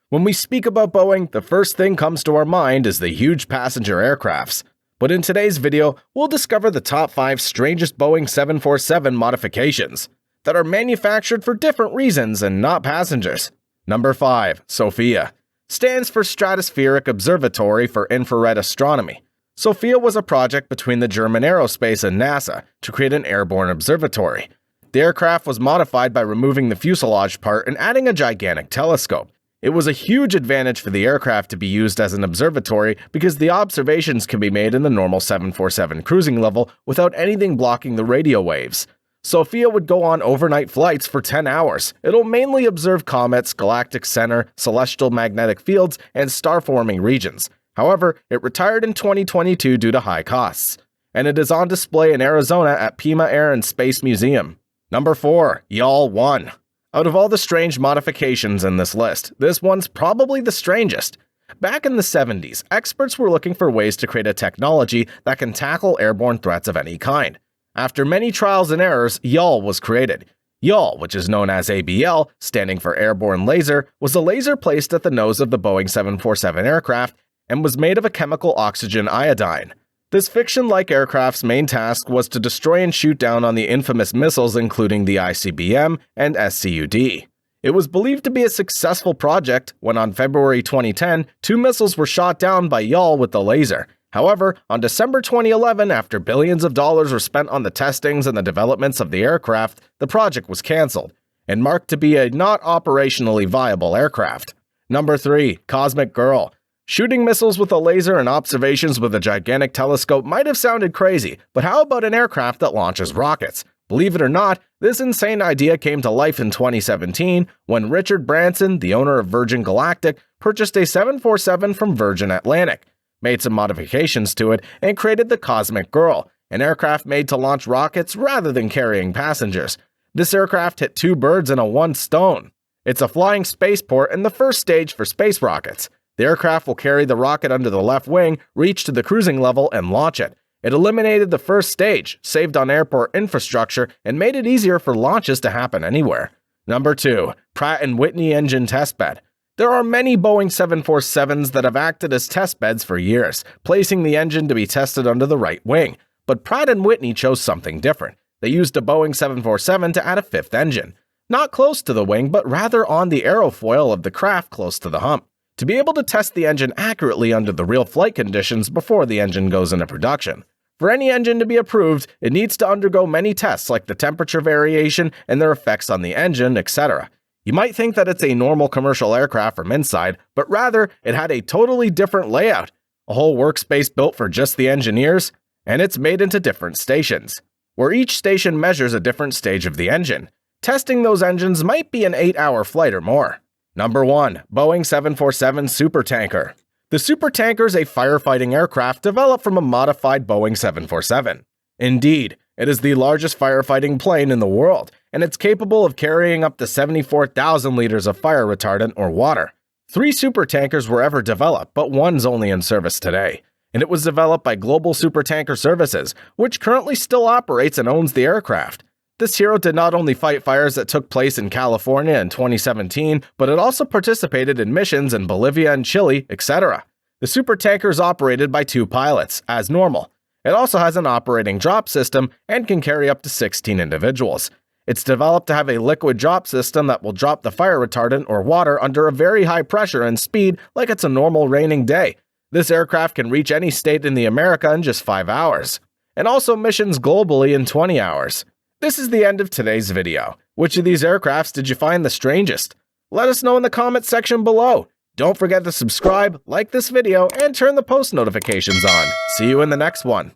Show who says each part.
Speaker 1: When we speak about Boeing, the first thing comes to our mind is the huge passenger aircrafts. But in today's video, we'll discover the top 5 strangest Boeing 747 modifications that are manufactured for different reasons and not passengers. Number 5. Sophia. Stands for Stratospheric Observatory for Infrared Astronomy. Sophia was a project between the German Aerospace and NASA to create an airborne observatory. The aircraft was modified by removing the fuselage part and adding a gigantic telescope. It was a huge advantage for the aircraft to be used as an observatory because the observations can be made in the normal 747 cruising level without anything blocking the radio waves. Sophia would go on overnight flights for 10 hours. It'll mainly observe comets, galactic center, celestial magnetic fields, and star-forming regions. However, it retired in 2022 due to high costs, and it is on display in Arizona at Pima Air and Space Museum. Number 4. YALL 1. Out of all the strange modifications in this list, this one's probably the strangest. Back in the 70s, experts were looking for ways to create a technology that can tackle airborne threats of any kind. After many trials and errors, YALL was created. YALL, which is known as ABL, standing for Airborne Laser, was a laser placed at the nose of the Boeing 747 aircraft and was made of a chemical oxygen iodine. This fiction-like aircraft's main task was to destroy and shoot down on the infamous missiles including the ICBM and SCUD. It was believed to be a successful project when on February 2010, 2 missiles were shot down by YALL with the laser. However, on December 2011, after billions of dollars were spent on the testings and the developments of the aircraft, the project was cancelled and marked to be a not operationally viable aircraft. Number 3. Cosmic Girl. Shooting missiles with a laser and observations with a gigantic telescope might have sounded crazy, but how about an aircraft that launches rockets? Believe it or not, this insane idea came to life in 2017 when Richard Branson, the owner of Virgin Galactic, purchased a 747 from Virgin Atlantic, made some modifications to it, and created the Cosmic Girl, an aircraft made to launch rockets rather than carrying passengers. This aircraft hit 2 birds in one stone. It's a flying spaceport and the first stage for space rockets. The aircraft will carry the rocket under the left wing, reach to the cruising level, and launch it. It eliminated the first stage, saved on airport infrastructure, and made it easier for launches to happen anywhere. Number 2. Pratt & Whitney Engine Testbed. There are many Boeing 747s that have acted as testbeds for years, placing the engine to be tested under the right wing. But Pratt & Whitney chose something different. They used a Boeing 747 to add a 5th engine. Not close to the wing, but rather on the aerofoil of the craft close to the hump, to be able to test the engine accurately under the real flight conditions before the engine goes into production. For any engine to be approved, it needs to undergo many tests like the temperature variation and their effects on the engine, etc. You might think that it's a normal commercial aircraft from inside, but rather it had a totally different layout, a whole workspace built for just the engineers, and it's made into different stations, where each station measures a different stage of the engine. Testing those engines might be an 8-hour flight or more. Number 1. Boeing 747 Supertanker. The Supertanker is a firefighting aircraft developed from a modified Boeing 747. Indeed, it is the largest firefighting plane in the world, and it's capable of carrying up to 74,000 liters of fire retardant or water. 3 supertankers were ever developed, but one's only in service today, and it was developed by Global Supertanker Services, which currently still operates and owns the aircraft. This hero did not only fight fires that took place in California in 2017, but it also participated in missions in Bolivia and Chile, etc. The supertanker is operated by 2 pilots, as normal. It also has an operating drop system and can carry up to 16 individuals. It's developed to have a liquid drop system that will drop the fire retardant or water under a very high pressure and speed like it's a normal raining day. This aircraft can reach any state in the America in just 5 hours, and also missions globally in 20 hours. This is the end of today's video. Which of these aircrafts did you find the strangest? Let us know in the comments section below. Don't forget to subscribe, like this video, and turn the post notifications on. See you in the next one.